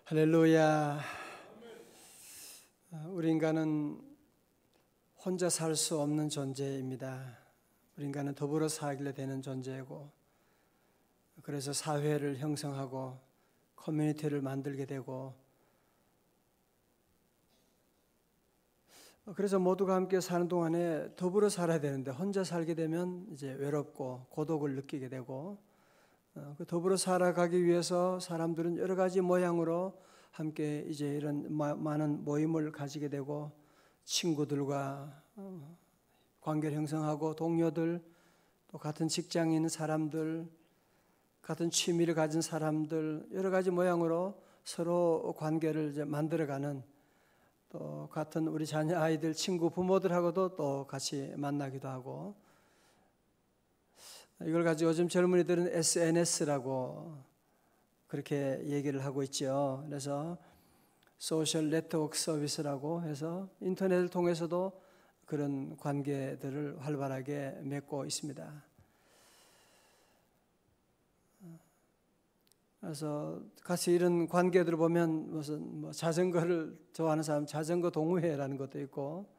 할렐루야. 우리 인간은 혼자 살 수 없는 존재입니다. 우리 인간은 더불어 살게 되는 존재이고, 그래서 사회를 형성하고 커뮤니티를 만들게 되고, 그래서 모두가 함께 사는 동안에 더불어 살아야 되는데 혼자 살게 되면 이제 외롭고 고독을 느끼게 되고, 그 더불어 살아가기 위해서 사람들은 여러 가지 모양으로 함께 이제 이런 많은 모임을 가지게 되고, 친구들과 관계를 형성하고, 동료들, 또 같은 직장에 있는 사람들, 같은 취미를 가진 사람들, 여러 가지 모양으로 서로 관계를 이제 만들어가는, 또 같은 우리 자녀 아이들, 친구, 부모들하고도 또 같이 만나기도 하고, 이걸 가지고 요즘 젊은이들은 SNS라고 그렇게 얘기를 하고 있죠. 그래서 소셜 네트워크 서비스라고 해서 인터넷을 통해서도 그런 관계들을 활발하게 맺고 있습니다. 그래서 같이 이런 관계들을 보면 무슨 자전거를 좋아하는 사람 자전거 동호회라는 것도 있고,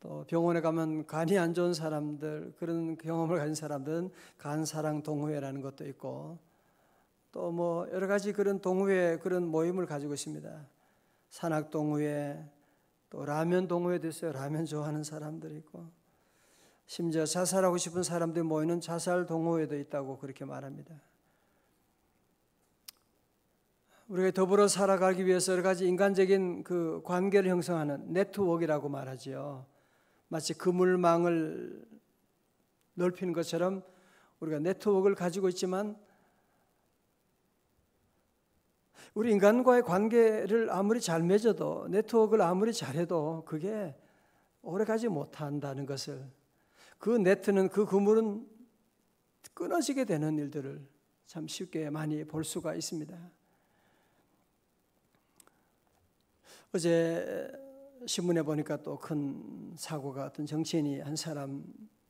또 병원에 가면 간이 안 좋은 사람들, 그런 경험을 가진 사람들은 간사랑 동호회라는 것도 있고, 또 뭐 여러 가지 그런 동호회, 그런 모임을 가지고 있습니다. 산악 동호회, 또 라면 동호회도 있어요. 라면 좋아하는 사람들이 있고, 심지어 자살하고 싶은 사람들이 모이는 자살 동호회도 있다고 그렇게 말합니다. 우리가 더불어 살아가기 위해서 여러 가지 인간적인 그 관계를 형성하는 네트워크라고 말하지요. 마치 그물망을 넓히는 것처럼 우리가 네트워크를 가지고 있지만, 우리 인간과의 관계를 아무리 잘 맺어도, 네트워크를 아무리 잘해도 그게 오래가지 못한다는 것을, 그 네트는, 그 그물은 끊어지게 되는 일들을 참 쉽게 많이 볼 수가 있습니다. 어제 신문에 보니까 또 큰 사고가, 어떤 정치인이 한 사람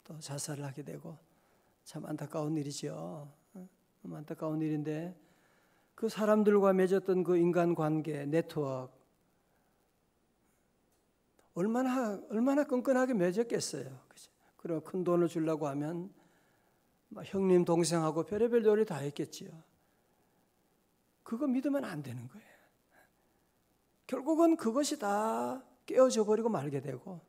또 자살을 하게 되고, 참 안타까운 일이죠. 안타까운 일인데, 그 사람들과 맺었던 그 인간관계, 네트워크, 얼마나 끈끈하게 맺었겠어요. 그리고 큰 돈을 주려고 하면 형님, 동생하고 별의별 노래 다 했겠지요. 그거 믿으면 안 되는 거예요. 결국은 그것이 다 깨어져 버리고 말게 되고,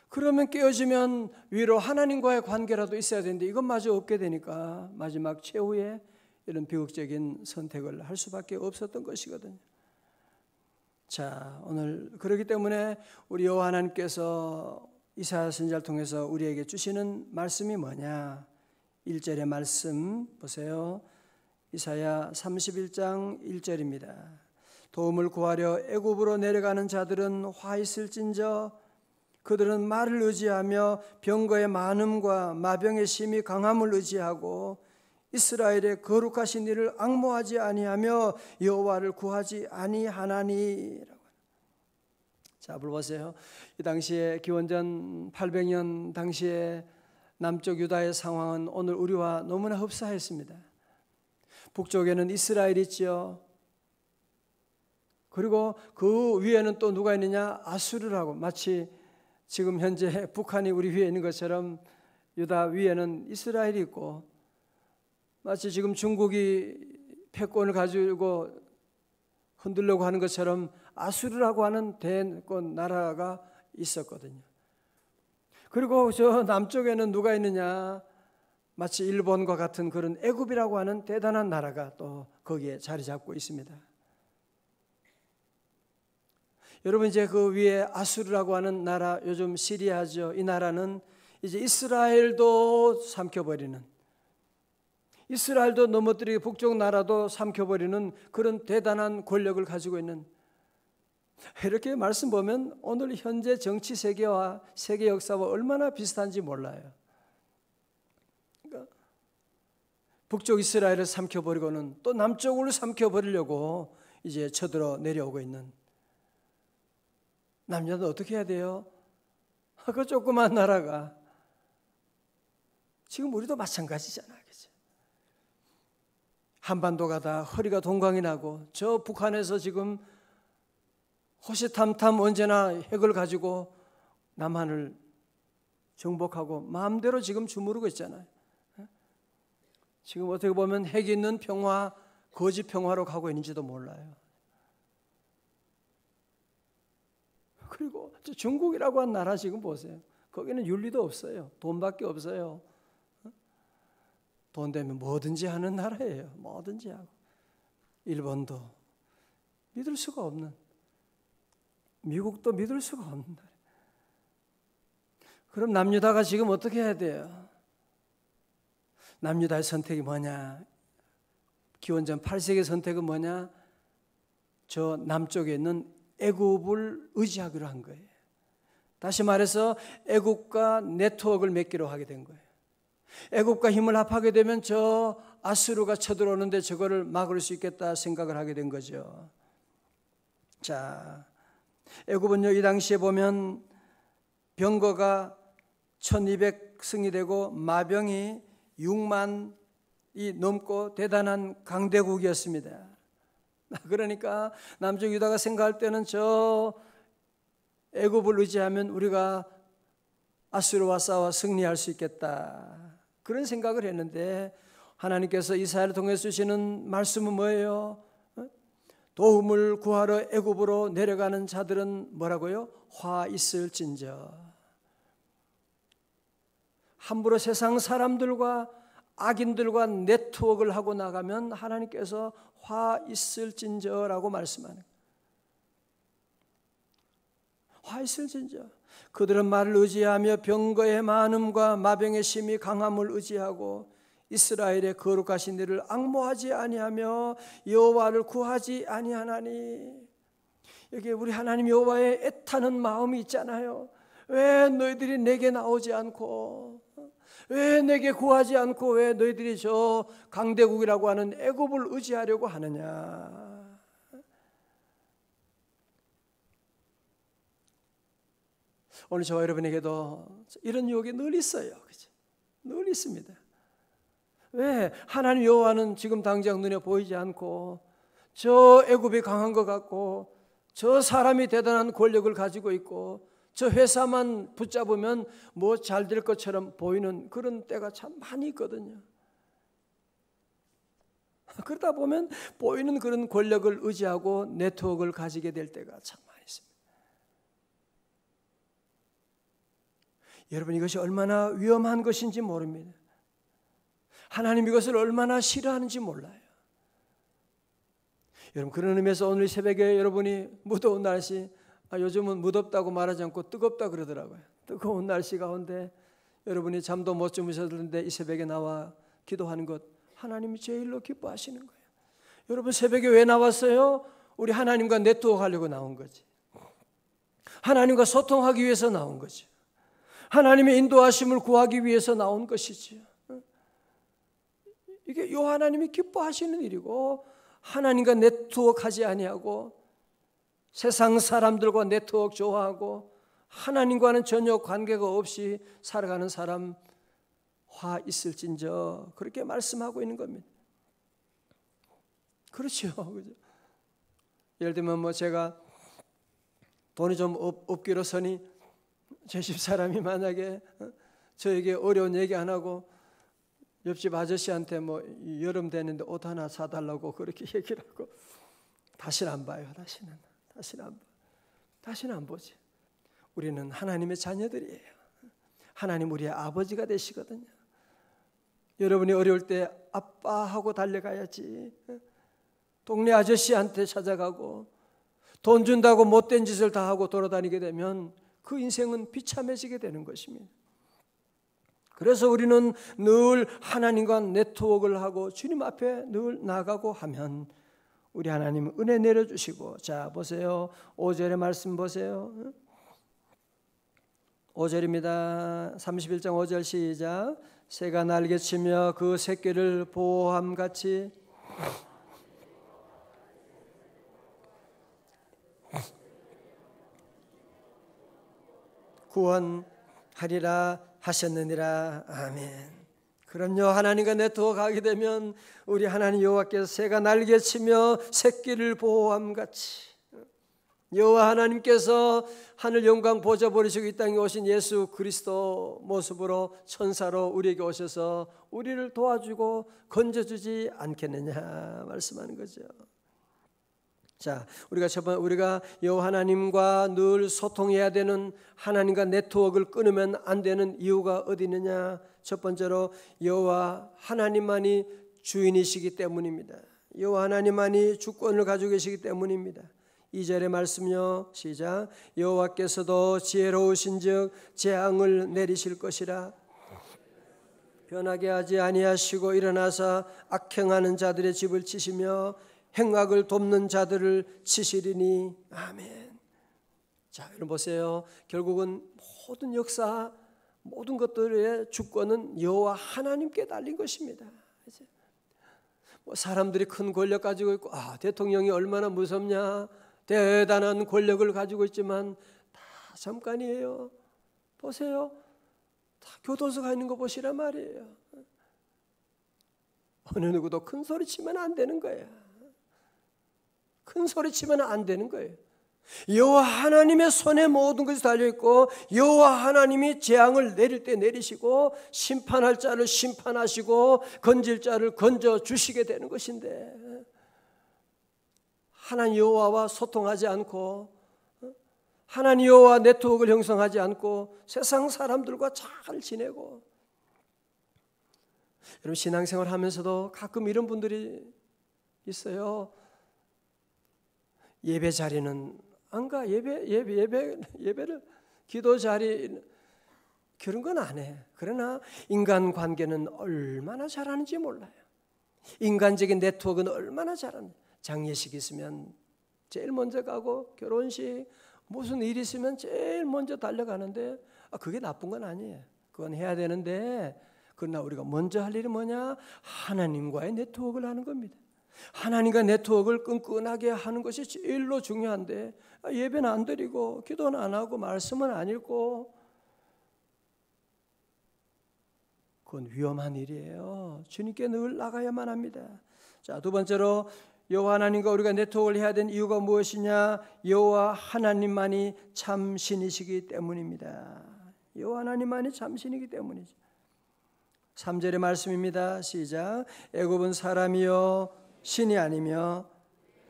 그러면 깨어지면 위로 하나님과의 관계라도 있어야 되는데 이것마저 없게 되니까 마지막 최후의 이런 비극적인 선택을 할 수밖에 없었던 것이거든요. 자, 오늘 그렇기 때문에 우리 여호와 하나님께서 이사야 선지자를 통해서 우리에게 주시는 말씀이 뭐냐? 1절의 말씀 보세요. 이사야 31장 1절입니다. 도움을 구하려 애굽으로 내려가는 자들은 화 있을진저, 그들은 말을 의지하며 병거의 많음과 마병의 심히 강함을 의지하고 이스라엘의 거룩하신 이를 앙모하지 아니하며 여호와를 구하지 아니하나니. 자, 불러보세요. 이 당시에 기원전 800년 당시에 남쪽 유다의 상황은 오늘 우리와 너무나 흡사했습니다. 북쪽에는 이스라엘이 있죠. 그리고 그 위에는 또 누가 있느냐? 아수르라고. 마치 지금 현재 북한이 우리 위에 있는 것처럼 유다 위에는 이스라엘이 있고, 마치 지금 중국이 패권을 가지고 흔들려고 하는 것처럼 아수르라고 하는 대권 나라가 있었거든요. 그리고 저 남쪽에는 누가 있느냐? 마치 일본과 같은 그런 애굽이라고 하는 대단한 나라가 또 거기에 자리 잡고 있습니다. 여러분, 이제 그 위에 아수르라고 하는 나라, 요즘 시리아죠. 이 나라는 이제 이스라엘도 삼켜버리는, 이스라엘도 넘어뜨리고 북쪽 나라도 삼켜버리는 그런 대단한 권력을 가지고 있는, 이렇게 말씀 보면 오늘 현재 정치 세계와 세계 역사와 얼마나 비슷한지 몰라요. 그러니까 북쪽 이스라엘을 삼켜버리고는 또 남쪽을 삼켜버리려고 이제 쳐들어 내려오고 있는, 남자는 어떻게 해야 돼요? 그 조그만 나라가, 지금 우리도 마찬가지잖아요. 그죠? 한반도 가다 허리가 동강이 나고 저 북한에서 지금 호시탐탐 언제나 핵을 가지고 남한을 정복하고 마음대로 지금 주무르고 있잖아요. 지금 어떻게 보면 핵 있는 평화, 거짓 평화로 가고 있는지도 몰라요. 그리고 중국이라고 한 나라 지금 보세요. 거기는 윤리도 없어요. 돈밖에 없어요. 돈 되면 뭐든지 하는 나라예요. 뭐든지 하고. 일본도 믿을 수가 없는, 미국도 믿을 수가 없는 나라. 그럼 남유다가 지금 어떻게 해야 돼요? 남유다의 선택이 뭐냐? 기원전 8세기 선택은 뭐냐? 저 남쪽에 있는 애굽을 의지하기로 한 거예요. 다시 말해서 애굽과 네트워크를 맺기로 하게 된 거예요. 애굽과 힘을 합하게 되면 저 아수르가 쳐들어오는데 저거를 막을 수 있겠다 생각을 하게 된 거죠. 자, 애굽은요, 이 당시에 보면 병거가 1200승이 되고 마병이 6만이 넘고 대단한 강대국이었습니다. 그러니까 남쪽 유다가 생각할 때는 저 애굽을 의지하면 우리가 아수르와 싸워 승리할 수 있겠다, 그런 생각을 했는데 하나님께서 이사야를 통해서 주시는 말씀은 뭐예요? 도움을 구하러 애굽으로 내려가는 자들은 뭐라고요? 화 있을진저. 함부로 세상 사람들과 악인들과 네트워크를 하고 나가면 하나님께서 화 있을진저라고 말씀하는, 화 있을진저. 그들은 말을 의지하며 병거의 많음과 마병의 심히 강함을 의지하고 이스라엘의 거룩하신 이를 앙모하지 아니하며 여호와를 구하지 아니하나니. 여기 우리 하나님 여호와의 애타는 마음이 있잖아요. 왜 너희들이 내게 나오지 않고, 왜 내게 구하지 않고, 왜 너희들이 저 강대국이라고 하는 애굽을 의지하려고 하느냐. 오늘 저와 여러분에게도 이런 유혹이 늘 있어요. 그죠? 늘 있습니다. 왜? 하나님 여호와는 지금 당장 눈에 보이지 않고 저 애굽이 강한 것 같고 저 사람이 대단한 권력을 가지고 있고 저 회사만 붙잡으면 뭐 잘 될 것처럼 보이는 그런 때가 참 많이 있거든요. 그러다 보면 보이는 그런 권력을 의지하고 네트워크를 가지게 될 때가 참 많이 있습니다. 여러분, 이것이 얼마나 위험한 것인지 모릅니다. 하나님 이것을 얼마나 싫어하는지 몰라요. 여러분, 그런 의미에서 오늘 새벽에 여러분이 무더운 날씨, 요즘은 무덥다고 말하지 않고 뜨겁다 그러더라고요. 뜨거운 날씨 가운데 여러분이 잠도 못 주무셨는데 이 새벽에 나와 기도하는 것, 하나님이 제일로 기뻐하시는 거예요. 여러분, 새벽에 왜 나왔어요? 우리 하나님과 네트워크 하려고 나온 거지. 하나님과 소통하기 위해서 나온 거지. 하나님의 인도하심을 구하기 위해서 나온 것이지요. 이게 요 하나님이 기뻐하시는 일이고, 하나님과 네트워크 하지 아니하고 세상 사람들과 네트워크 좋아하고 하나님과는 전혀 관계가 없이 살아가는 사람 화 있을진저, 그렇게 말씀하고 있는 겁니다. 그렇죠. 그죠? 예를 들면 뭐 제가 돈이 좀 없기로서니 제 집 사람이 만약에 저에게 어려운 얘기 안 하고 옆집 아저씨한테 뭐 여름 되는데 옷 하나 사달라고 그렇게 얘기를 하고 다시는 안 봐요. 다시는 안 보지. 우리는 하나님의 자녀들이에요. 하나님 우리의 아버지가 되시거든요. 여러분이 어려울 때 아빠하고 달려가야지. 동네 아저씨한테 찾아가고 돈 준다고 못된 짓을 다 하고 돌아다니게 되면 그 인생은 비참해지게 되는 것입니다. 그래서 우리는 늘 하나님과 네트워크를 하고 주님 앞에 늘 나가고 하면 우리 하나님은 은혜 내려주시고, 자 보세요. 5절의 말씀 보세요. 5절입니다. 31장 5절 시작. 새가 날개치며 그 새끼를 보호함같이 구원하리라 하셨느니라. 아멘. 그럼요. 하나님과 네트워크 하게 되면 우리 하나님 여호와께서 새가 날개치며 새끼를 보호함 같이 여호와 하나님께서 하늘 영광 보좌 버리시고 이 땅에 오신 예수 그리스도 모습으로 천사로 우리에게 오셔서 우리를 도와주고 건져주지 않겠느냐 말씀하는 거죠. 자, 우리가 여호와 하나님과 늘 소통해야 되는, 하나님과 네트워크를 끊으면 안 되는 이유가 어디 있느냐? 첫 번째로 여호와 하나님만이 주인이시기 때문입니다. 여호와 하나님만이 주권을 가지고 계시기 때문입니다. 2절의 말씀요, 시작. 여호와께서도 지혜로우신즉 재앙을 내리실 것이라. 변하게 하지 아니하시고 일어나사 악행하는 자들의 집을 치시며 행악을 돕는 자들을 치시리니. 아멘. 자, 여러분 보세요. 결국은 모든 역사, 모든 것들의 주권은 여호와 하나님께 달린 것입니다. 뭐 사람들이 큰 권력 가지고 있고, 대통령이 얼마나 무섭냐, 대단한 권력을 가지고 있지만 다 잠깐이에요. 보세요. 다 교도소가 있는 거 보시란 말이에요. 어느 누구도 큰 소리 치면 안 되는 거예요. 큰 소리 치면 안 되는 거예요. 여호와 하나님의 손에 모든 것이 달려있고 여호와 하나님이 재앙을 내릴 때 내리시고 심판할 자를 심판하시고 건질 자를 건져주시게 되는 것인데, 하나님 여호와와 소통하지 않고 하나님 여호와 네트워크를 형성하지 않고 세상 사람들과 잘 지내고, 여러분 신앙생활 하면서도 가끔 이런 분들이 있어요. 예배 자리는 안 가. 예배를, 기도 자리, 그런 건 안 해. 그러나 인간 관계는 얼마나 잘하는지 몰라요. 인간적인 네트워크는 얼마나 잘하는지. 장례식 있으면 제일 먼저 가고, 결혼식 무슨 일 있으면 제일 먼저 달려가는데, 그게 나쁜 건 아니에요. 그건 해야 되는데, 그러나 우리가 먼저 할 일이 뭐냐? 하나님과의 네트워크를 하는 겁니다. 하나님과 네트워크를 끈끈하게 하는 것이 제일로 중요한데, 예배는 안 드리고 기도는 안 하고 말씀은 안 읽고, 그건 위험한 일이에요. 주님께 늘 나가야만 합니다. 자, 두 번째로 여호와 하나님과 우리가 네트워크를 해야 되는 이유가 무엇이냐? 여호와 하나님만이 참 신이시기 때문입니다. 여호와 하나님만이 참 신이기 때문이죠. 3절의 말씀입니다. 시작. 애굽은 사람이요 신이 아니며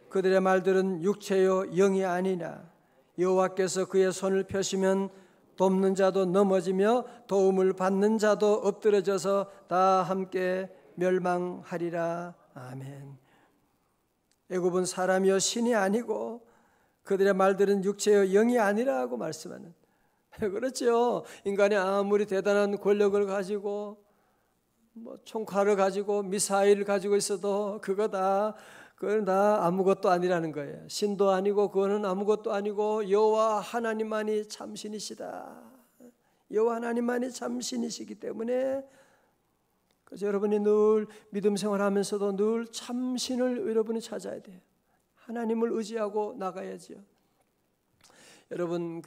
그들의 말들은 육체요 영이 아니라 여호와께서 그의 손을 펴시면 돕는 자도 넘어지며 도움을 받는 자도 엎드러져서 다 함께 멸망하리라. 아멘. 애굽은 사람이요 신이 아니고 그들의 말들은 육체요 영이 아니라고 말씀하는, 그렇죠. 인간이 아무리 대단한 권력을 가지고 총칼을 가지고 미사일을 가지고 있어도 그건 다 아무것도 아니라는 거예요. 신도 아니고 그거는 아무것도 아니고 여호와 하나님만이 참신이시다. 여호와 하나님만이 참신이시기 때문에, 그래서 여러분이 늘 믿음 생활하면서도 늘 참신을 여러분이 찾아야 돼요. 하나님을 의지하고 나가야죠. 여러분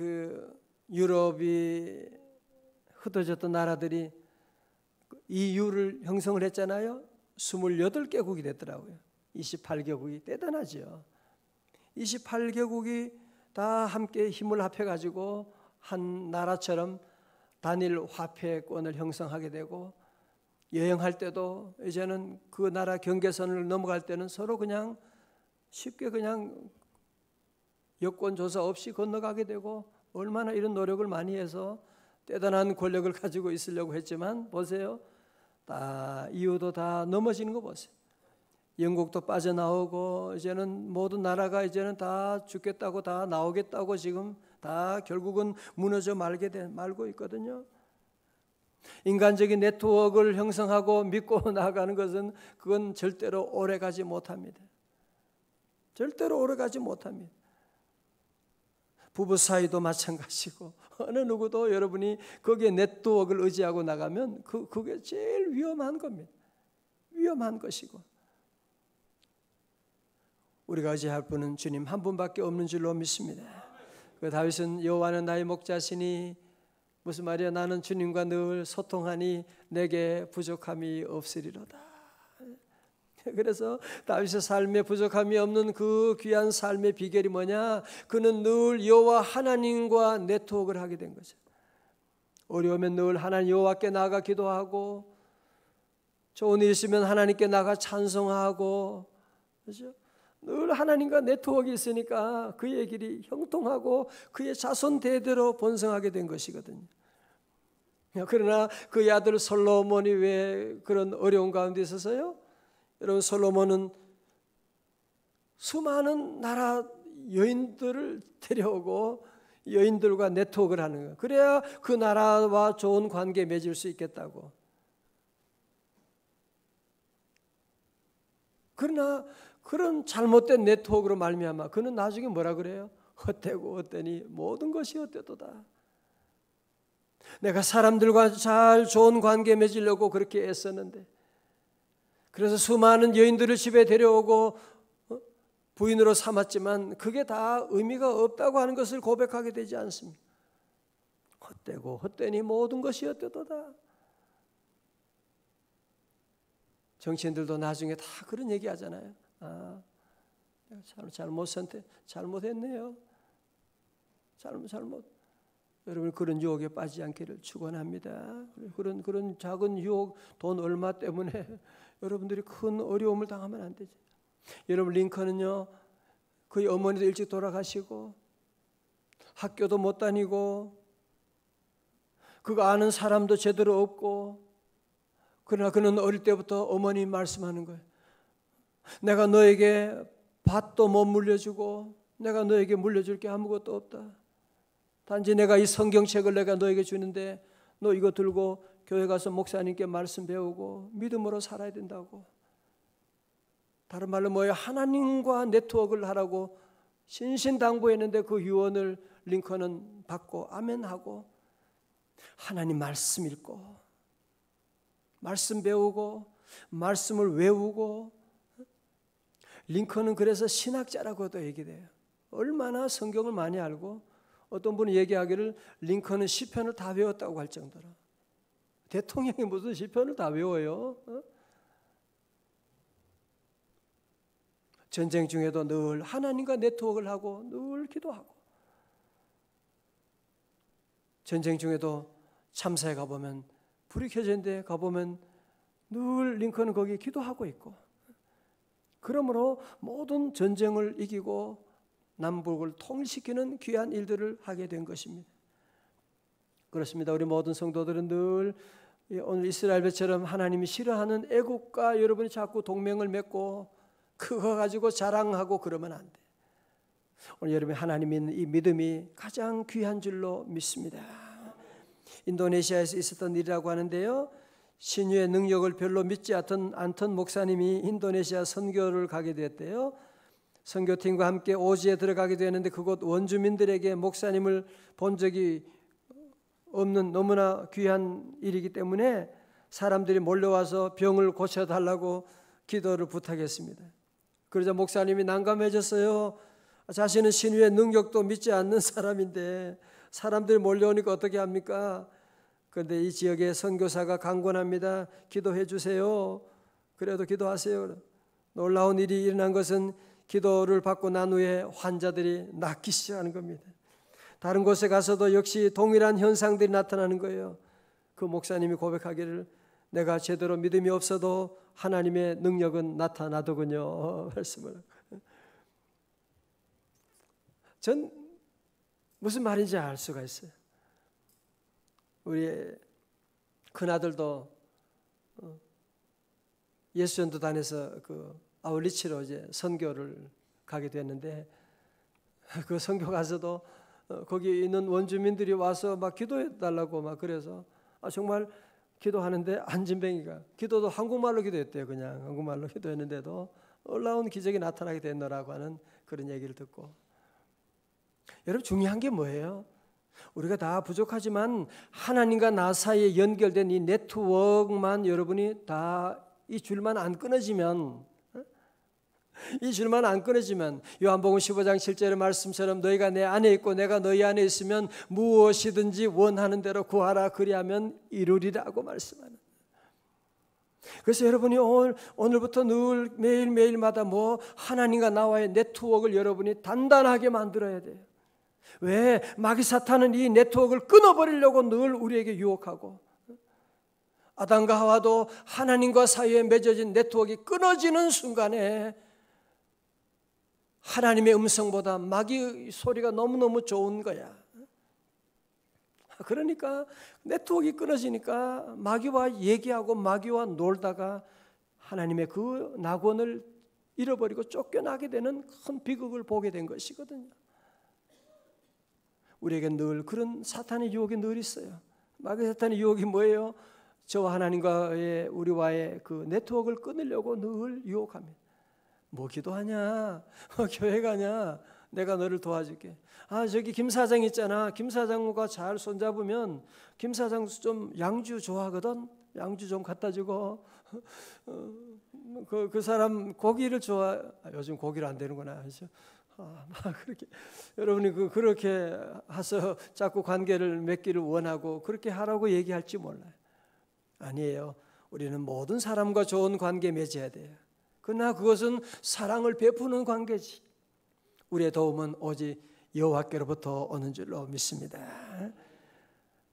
유럽이 흩어졌던 나라들이 EU를 형성을 했잖아요. 28개국이 됐더라고요. 28개국이 대단하죠. 28개국이 다 함께 힘을 합해가지고 한 나라처럼 단일 화폐권을 형성하게 되고, 여행할 때도 이제는 그 나라 경계선을 넘어갈 때는 서로 그냥 쉽게 그냥 여권 조사 없이 건너가게 되고, 얼마나 이런 노력을 많이 해서 대단한 권력을 가지고 있으려고 했지만 보세요. 다 이유도 다 넘어지는 거 보세요. 영국도 빠져나오고 이제는 모든 나라가 이제는 다 죽겠다고 다 나오겠다고 지금 다 결국은 무너져 말고 있거든요. 인간적인 네트워크를 형성하고 믿고 나아가는 것은 그건 절대로 오래가지 못합니다. 절대로 오래가지 못합니다. 부부 사이도 마찬가지고 어느 누구도 여러분이 거기에 네트워크를 의지하고 나가면 그게 제일 위험한 겁니다. 위험한 것이고, 우리가 의지할 분은 주님 한 분밖에 없는 줄로 믿습니다. 그 다윗은 여호와는 나의 목자시니 무슨 말이야? 나는 주님과 늘 소통하니 내게 부족함이 없으리로다. 그래서 다윗의 삶에 부족함이 없는 그 귀한 삶의 비결이 뭐냐? 그는 늘 여호와 하나님과 네트워크를 하게 된 거죠. 어려우면 늘 하나님 여호와께 나가 기도하고, 좋은 일 있으면 하나님께 나가 찬송하고, 그렇죠? 늘 하나님과 네트워크가 있으니까 그의 길이 형통하고 그의 자손 대대로 번성하게 된 것이거든요. 그러나 그의 아들 솔로몬이 왜 그런 어려운 가운데 있어서요? 여러분, 솔로몬은 수많은 나라 여인들을 데려오고 여인들과 네트워크를 하는 거예요. 그래야 그 나라와 좋은 관계 맺을 수 있겠다고. 그러나 그런 잘못된 네트워크로 말미암아 그는 나중에 뭐라 그래요? 헛되고 헛되니 모든 것이 헛되도다. 내가 사람들과 잘 좋은 관계 맺으려고 그렇게 애썼는데, 그래서 수많은 여인들을 집에 데려오고 부인으로 삼았지만 그게 다 의미가 없다고 하는 것을 고백하게 되지 않습니까? 헛되고 헛되니 모든 것이 헛되도다. 정치인들도 나중에 다 그런 얘기 하잖아요. 내가 잘못했네요. 잘못. 여러분, 그런 유혹에 빠지지 않기를 축원합니다. 그런 작은 유혹, 돈 얼마 때문에 여러분들이 큰 어려움을 당하면 안 되죠. 여러분, 링컨은요, 그의 어머니도 일찍 돌아가시고 학교도 못 다니고 그가 아는 사람도 제대로 없고, 그러나 그는 어릴 때부터 어머니 말씀하는 거예요. 내가 너에게 밭도 못 물려주고 내가 너에게 물려줄 게 아무것도 없다. 단지 내가 이 성경책을 내가 너에게 주는데 너 이거 들고 교회 가서 목사님께 말씀 배우고 믿음으로 살아야 된다고. 다른 말로 뭐예요? 하나님과 네트워크를 하라고 신신당부했는데 그 유언을 링컨은 받고 아멘하고 하나님 말씀 읽고 말씀 배우고 말씀을 외우고. 링컨은 그래서 신학자라고도 얘기돼요. 얼마나 성경을 많이 알고, 어떤 분이 얘기하기를 링컨은 시편을 다 외웠다고 할 정도로. 대통령이 무슨 시편을 다 외워요? 전쟁 중에도 늘 하나님과 네트워크를 하고 늘 기도하고, 전쟁 중에도 참사에 가보면, 불이 켜진데 가보면 늘 링컨은 거기 기도하고 있고, 그러므로 모든 전쟁을 이기고 남북을 통일시키는 귀한 일들을 하게 된 것입니다. 그렇습니다. 우리 모든 성도들은 늘 오늘 이스라엘처럼 하나님이 싫어하는 애국과 여러분이 자꾸 동맹을 맺고 그거 가지고 자랑하고 그러면 안 돼. 오늘 여러분이 하나님이 있는 이 믿음이 가장 귀한 줄로 믿습니다. 인도네시아에서 있었던 일이라고 하는데요, 신유의 능력을 별로 믿지 않던 목사님이 인도네시아 선교를 가게 됐대요. 선교팀과 함께 오지에 들어가게 되었는데 그곳 원주민들에게 목사님을 본 적이 없는 너무나 귀한 일이기 때문에 사람들이 몰려와서 병을 고쳐달라고 기도를 부탁했습니다. 그러자 목사님이 난감해졌어요. 자신은 신유의 능력도 믿지 않는 사람인데 사람들이 몰려오니까 어떻게 합니까? 그런데 이 지역의 선교사가 강권합니다. 기도해 주세요. 그래도 기도하세요. 놀라운 일이 일어난 것은 기도를 받고 난 후에 환자들이 낫기 시작하는 겁니다. 다른 곳에 가서도 역시 동일한 현상들이 나타나는 거예요. 그 목사님이 고백하기를 내가 제대로 믿음이 없어도 하나님의 능력은 나타나더군요. 말씀을. 전 무슨 말인지 알 수가 있어요. 우리 큰아들도 예수전도단에서 그 아울리치로 이제 선교를 가게 됐는데, 그 선교 가서도 거기 있는 원주민들이 와서 막 기도해 달라고 막 그래서 정말 기도하는데 안진뱅이가 기도도 한국말로 기도했대요. 그냥 한국말로 기도했는데도 놀라운 기적이 나타나게 됐노라고 하는 그런 얘기를 듣고. 여러분, 중요한 게 뭐예요? 우리가 다 부족하지만 하나님과 나 사이에 연결된 이 네트워크만 여러분이 다 이 줄만 안 끊어지면 이 줄만 안 끊어지면 요한복음 15장 7절의 말씀처럼 너희가 내 안에 있고 내가 너희 안에 있으면 무엇이든지 원하는 대로 구하라 그리하면 이루리라고 말씀하는. 그래서 여러분이 오늘부터 늘 매일매일마다 하나님과 나와의 네트워크를 여러분이 단단하게 만들어야 돼요. 왜? 마귀 사탄은 이 네트워크를 끊어버리려고 늘 우리에게 유혹하고, 아담과 하와도 하나님과 사이에 맺어진 네트워크가 끊어지는 순간에 하나님의 음성보다 마귀의 소리가 너무너무 좋은 거야. 그러니까 네트워크가 끊어지니까 마귀와 얘기하고 마귀와 놀다가 하나님의 그 낙원을 잃어버리고 쫓겨나게 되는 큰 비극을 보게 된 것이거든요. 우리에게 늘 그런 사탄의 유혹이 늘 있어요. 마귀 사탄의 유혹이 뭐예요? 저와 하나님과의 우리와의 그 네트워크를 끊으려고 늘 유혹합니다. 뭐 기도하냐? 교회 가냐? 내가 너를 도와줄게. 저기 김 사장 있잖아. 김 사장과 잘 손잡으면 김 사장 좀 양주 좋아하거든. 양주 좀 갖다 주고 그 사람 고기를 요즘 고기를 안 되는구나. 그렇죠? 그렇게 여러분이 그렇게 해서 자꾸 관계를 맺기를 원하고 그렇게 하라고 얘기할지 몰라요. 아니에요. 우리는 모든 사람과 좋은 관계 맺어야 돼요. 그러나 그것은 사랑을 베푸는 관계지. 우리의 도움은 오직 여호와께로부터 오는 줄로 믿습니다.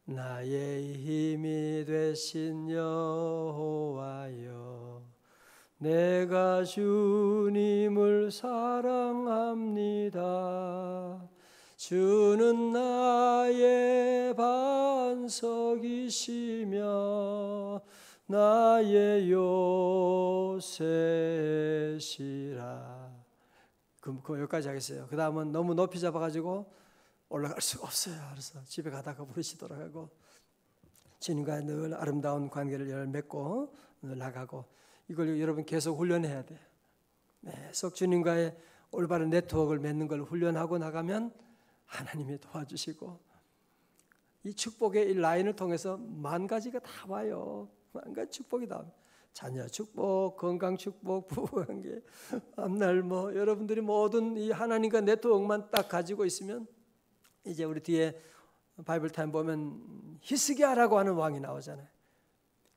나의 힘이 되신 여호와여, 내가 주님을 사랑합니다. 주는 나의 반석이시며 나의 요새시라. 여기까지 하겠어요. 그 다음은 너무 높이 잡아가지고 올라갈 수가 없어요. 그래서 집에 가다가 부르시더라고. 주님과 늘 아름다운 관계를 맺고 늘 나가고, 이걸 여러분 계속 훈련해야 돼요. 계속 주님과의 올바른 네트워크를 맺는 걸 훈련하고 나가면 하나님이 도와주시고, 이 축복의 이 라인을 통해서 만 가지가 다 와요. 만 가지 축복이 다 와요. 자녀 축복, 건강 축복, 부부관계, 앞날 여러분들이 모든 이 하나님과 네트워크만 딱 가지고 있으면, 이제 우리 뒤에 바이블 타임 보면 히스기야라고 하는 왕이 나오잖아요.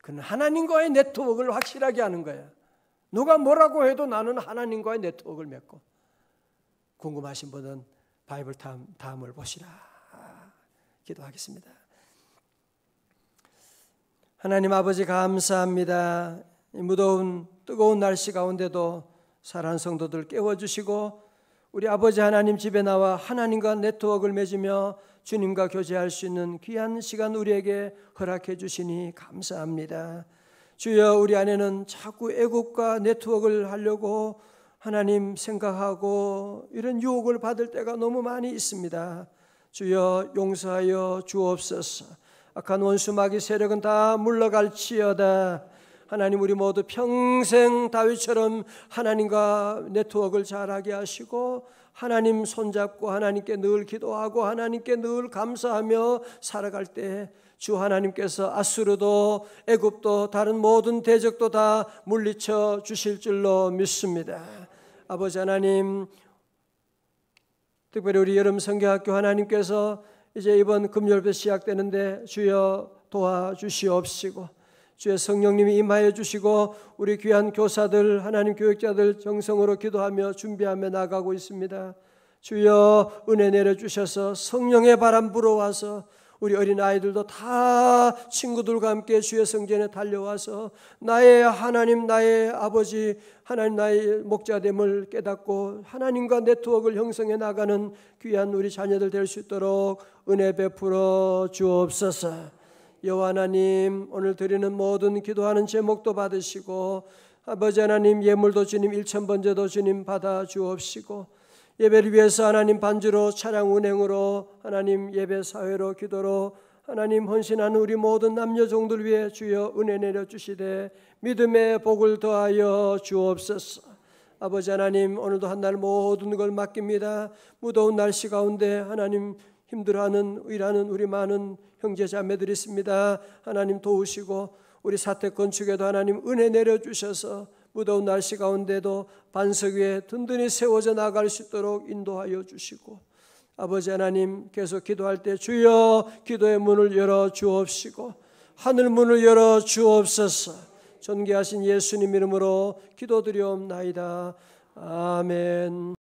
그는 하나님과의 네트워크를 확실하게 하는 거예요. 누가 뭐라고 해도 나는 하나님과의 네트워크를 맺고. 궁금하신 분은 바이블 타임 다음을 보시라. 기도하겠습니다. 하나님 아버지 감사합니다. 이 무더운 뜨거운 날씨 가운데도 사랑하는 성도들 깨워주시고, 우리 아버지 하나님 집에 나와 하나님과 네트워크를 맺으며 주님과 교제할 수 있는 귀한 시간 우리에게 허락해 주시니 감사합니다. 주여, 우리 안에는 자꾸 애국과 네트워크를 하려고 하나님 생각하고 이런 유혹을 받을 때가 너무 많이 있습니다. 주여, 용서하여 주옵소서. 악한 원수 마귀 세력은 다 물러갈지어다. 하나님, 우리 모두 평생 다윗처럼 하나님과 네트워크를 잘하게 하시고, 하나님 손잡고 하나님께 늘 기도하고 하나님께 늘 감사하며 살아갈 때 주 하나님께서 아수르도 애굽도 다른 모든 대적도 다 물리쳐 주실 줄로 믿습니다. 아버지 하나님, 특별히 우리 여름 성경학교 하나님께서 이제 이번 금요일부터 시작되는데 주여 도와주시옵시고, 주의 성령님이 임하여 주시고, 우리 귀한 교사들, 하나님 교육자들 정성으로 기도하며 준비하며 나가고 있습니다. 주여, 은혜 내려주셔서 성령의 바람 불어와서 우리 어린아이들도 다 친구들과 함께 주의 성전에 달려와서 나의 하나님, 나의 아버지, 하나님 나의 목자됨을 깨닫고 하나님과 네트워크를 형성해 나가는 귀한 우리 자녀들 될 수 있도록 은혜 베풀어 주옵소서. 여호와 하나님, 오늘 드리는 모든 기도하는 제목도 받으시고, 아버지 하나님 예물도 주님 1000번제도 주님 받아 주옵시고, 예배를 위해서 하나님 반주로 차량 운행으로 하나님 예배 사회로 기도로 하나님 헌신하는 우리 모든 남녀 종들 위해 주여 은혜 내려 주시되 믿음의 복을 더하여 주옵소서. 아버지 하나님, 오늘도 한날 모든 걸 맡깁니다. 무더운 날씨 가운데 하나님 힘들어하는 일하는 우리 많은 형제 자매들이 있습니다. 하나님 도우시고, 우리 사택 건축에도 하나님 은혜 내려 주셔서 무더운 날씨 가운데도 반석 위에 든든히 세워져 나갈 수 있도록 인도하여 주시고, 아버지 하나님, 계속 기도할 때 주여 기도의 문을 열어 주옵시고 하늘 문을 열어 주옵소서. 존귀하신 예수님 이름으로 기도드리옵나이다. 아멘.